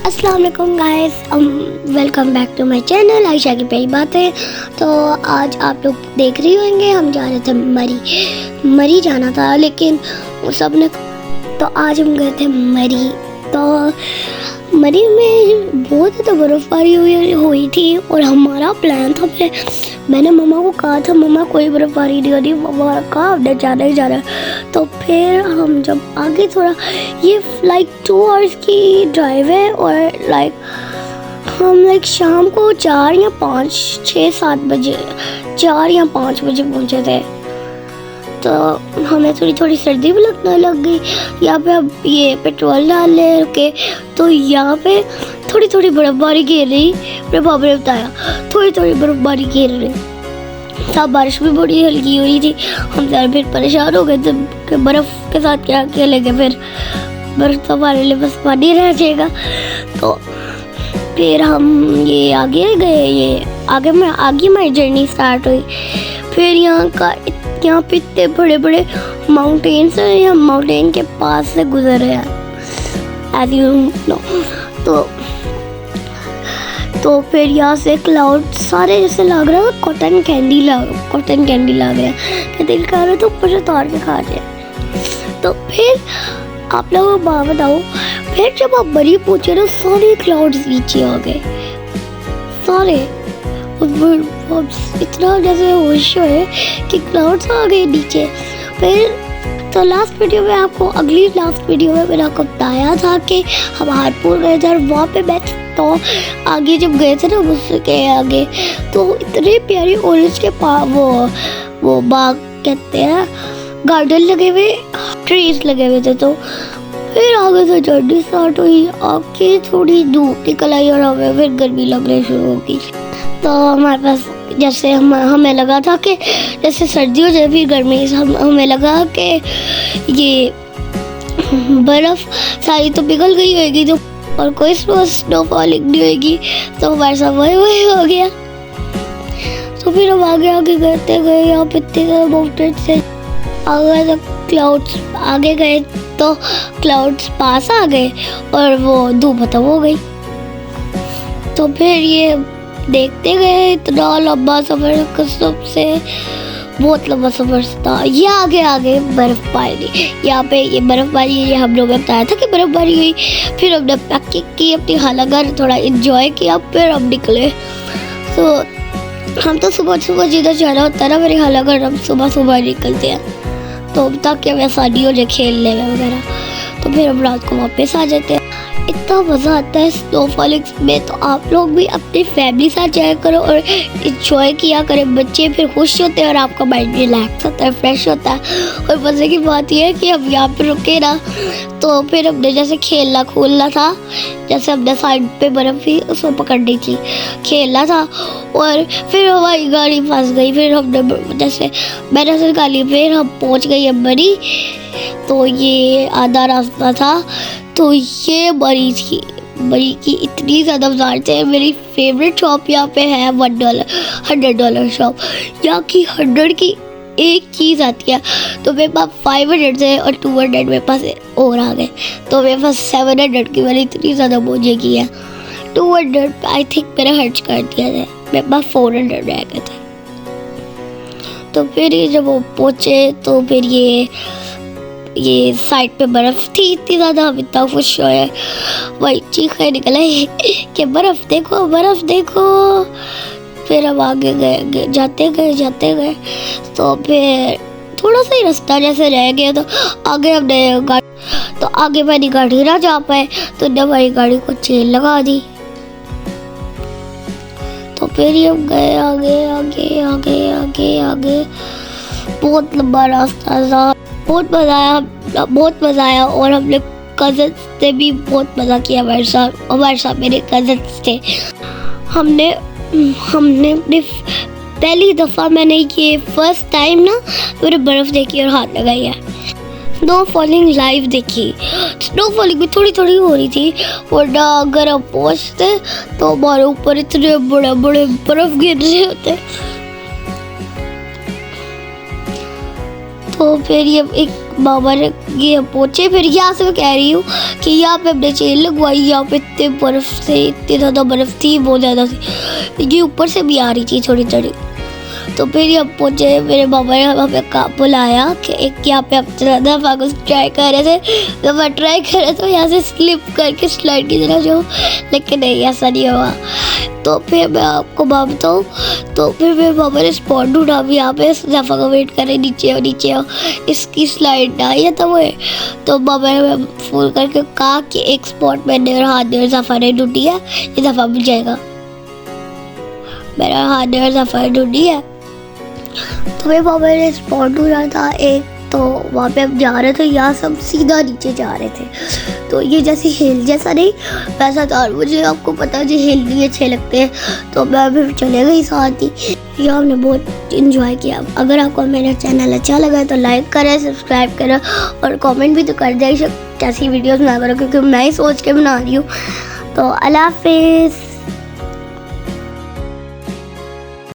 अस्सलाम वालेकुम guys, welcome back to my channel Ayesha की प्यारी बातें। तो आज आप लोग देख रही होंगे हम जा रहे थे मरी जाना था, लेकिन सब ने तो आज हम गए थे मरी। तो मरी में बहुत ज़्यादा बर्फ़बारी हुई थी और हमारा प्लान था, मैंने मम्मा को कहा था मम्मा कोई बर्फ़बारी नहीं हो रही, मम्मा कहा हमने जाना ही जाना है। तो फिर हम जब आगे थोड़ा, ये लाइक 2 आवर्स की ड्राइव है और हम शाम को 4 या 5 6 7 बजे 4 या 5 बजे पहुंचे थे। तो हमें थोड़ी थोड़ी सर्दी भी लगने लग गई। यहाँ पे अब ये पेट्रोल डालने रुके तो यहाँ पे थोड़ी थोड़ी बर्फ़बारी गिर रही। मेरे पापा ने बताया थोड़ी थोड़ी बर्फ़बारी गिर रही। सब बारिश भी बड़ी हल्की हो रही थी। हम सारे फिर परेशान हो गए थे कि बर्फ़ के साथ क्या खेलेंगे, फिर बर्फ़ तो हमारे लिए बस पानी रह जाएगा। तो फिर हम ये आगे गए, ये आगे हमारी जर्नी स्टार्ट हुई। फिर यहाँ पे इतने बड़े बड़े माउंटेन्स हैं, या माउंटेन के पास से गुजर रहे हैं एज यू नो। तो फिर यहाँ से क्लाउड सारे जैसे लग रहा है कॉटन कैंडी लग रहा है। दिल कर रहा है तो ऊपर से उतार के खा जाए। तो फिर आप लोगों को बात बताओ, फिर जब आप मरी पहुंचे ना सारे क्लाउड्स नीचे आ गए, सारे इतना जैसे होश है कि क्लाउड्स आ गए नीचे। फिर तो लास्ट वीडियो में मैंने आपको बताया था कि हम हारपुर गए थे और वहाँ पे बैठ तो आगे जब गए थे ना उसके आगे तो इतने प्यारे ऑरेंज के वो बाग कहते हैं, गार्डन लगे हुए, ट्रीज लगे हुए थे। तो फिर आगे से जर्नी स्टार्ट हुई, आगे थोड़ी धूप निकल आई और हमें फिर गर्मी लगने शुरू हो गई। तो हमारे पास जैसे हमें लगा था कि जैसे सर्दी हो जाए फिर गर्मी, हमें लगा कि ये बर्फ़ सारी तो पिघल गई होगी तो और कोई स्नोफॉलिंग नहीं होगी, तो हमारे साथ वही हो गया। तो फिर हम आगे गए, यहाँ पे इतने माउंटेन से आगे तक क्लाउड्स आगे गए तो क्लाउड्स पास आ गए और वो धूप खत्म हो गई। तो फिर ये देखते गए, इतना लंबा सफर, कसम से बहुत लंबा सफर था। ये आगे बर्फबारी, यहाँ पे ये बर्फबारी, ये हम लोगों ने बताया था कि बर्फबारी हुई। फिर हमने पैकिंग की, अपनी हालांकि थोड़ा एंजॉय किया, फिर हम निकले। तो हम तो सुबह जिधर जाना होता है ना मेरे हालांकि हम सुबह निकलते हैं तो ताकि हमें आसानी हो जाए खेलने में वगैरह। तो फिर हम रात को वापस आ जाते हैं। इतना मज़ा आता है स्नोफॉलिंग में, तो आप लोग भी अपनी फैमिली साथ जाया करो और इंजॉय किया करें। बच्चे फिर खुश होते हैं और आपका माइंड रिलैक्स होता है, फ्रेश होता है। और मज़े की बात यह है कि हम यहाँ पे रुके ना तो फिर हमने जैसे खेलना था, जैसे हमने साइड पे बर्फ़ थी उसको पकड़नी थी, खेलना था। और फिर हमारी गाड़ी फंस गई, फिर हमने जैसे मैंने निकाली, फिर हम पहुँच गए मरी। तो ये आधा रास्ता था तो ये मरी की इतनी ज़्यादा बाजार थे। मेरी फेवरेट शॉप यहाँ पे है $100 शॉप। यहाँ की 100 की एक चीज़ आती है। तो मेरे पास 500 थे और 200 मेरे पास और आ गए, तो मेरे पास 700 की मैंने इतनी ज़्यादा मौजे की है। 200 आई थिंक मैंने खर्च कर दिया था, मेरे पास 400 रह गए थे। तो फिर ये जब वो पहुँचे तो फिर ये साइड पे बर्फ़ थी इतनी ज़्यादा, हम इतना खुश हुए, वही चीखें निकल आई कि बर्फ़ देखो। फिर हम आगे गए, जाते गए तो फिर थोड़ा सा ही रास्ता जैसे रह गया, तो आगे वाली गाड़ी ना जा पाए तो ने हमारी गाड़ी को चेन लगा दी। तो फिर हम गए आगे। बहुत लंबा रास्ता था, बहुत मज़ा आया और हमने कज़न्स ने भी बहुत मज़ा किया हमारे साथ मेरे कज़न्स थे। हमने अपनी पहली दफ़ा मैंने ये फर्स्ट टाइम ना मैंने बर्फ़ देखी और हाथ लगाई है। स्नोफॉलिंग लाइव देखी। स्नोफॉलिंग भी थोड़ी थोड़ी हो रही थी, वरना अगर हम पहुँचते तो हमारे ऊपर इतने बड़े बर्फ़ गिर रहे होते। तो फिर ये एक बाबा ने ये पहुँचे, फिर यहाँ से मैं कह रही हूँ कि यहाँ पे हमने चेन लगवाई, यहाँ पे इतने बर्फ़ से, इतनी ज़्यादा बर्फ़ थी, बहुत ज़्यादा थी, ये ऊपर से भी आ रही थी थोड़ी थोड़ी। तो फिर हम पहुँचे, मेरे बाबा ने हमें बुलाया कि एक यहाँ पे आप दफ़ा कुछ ट्राई कर रहे थे, जब मैं ट्राई कर रहे तो यहाँ से स्लिप करके स्लाइड की तरह जो, लेकिन नहीं ऐसा नहीं हुआ। तो फिर मैं आपको बात बताऊँ, तो फिर मेरे बाबा ने स्पॉट ढूंढा, भी यहाँ पे दफ़ा का वेट करे, नीचे आओ नीचे आओ, इसकी स्लाइड ना आया था वो। तो बाबा ने फ़ोन करके कहा कि एक स्पॉट मैंने और हाथ में दफ़ा ने ढूंढी है, ये दफ़ा मिल जाएगा। मेरा हाथ में दफ़ा ढूंढी है, तो मेरे बाबा ने स्पॉट ढूंढा था एक, तो वहाँ पे हम जा रहे थे, यहाँ से हम सीधा नीचे जा रहे थे। तो ये जैसे हिल जैसा नहीं वैसा था, मुझे आपको पता है हिल भी अच्छे लगते हैं, तो मैं भी चले गई साथ ही। ये हमने बहुत इंजॉय किया। अगर आपको मेरा चैनल अच्छा लगा तो लाइक करें, सब्सक्राइब करें और कमेंट भी तो कर दें कैसी वीडियोस मैं करूँ, क्योंकि मैं ही सोच के बना रही हूँ। तो अल्लाह हाफिज़।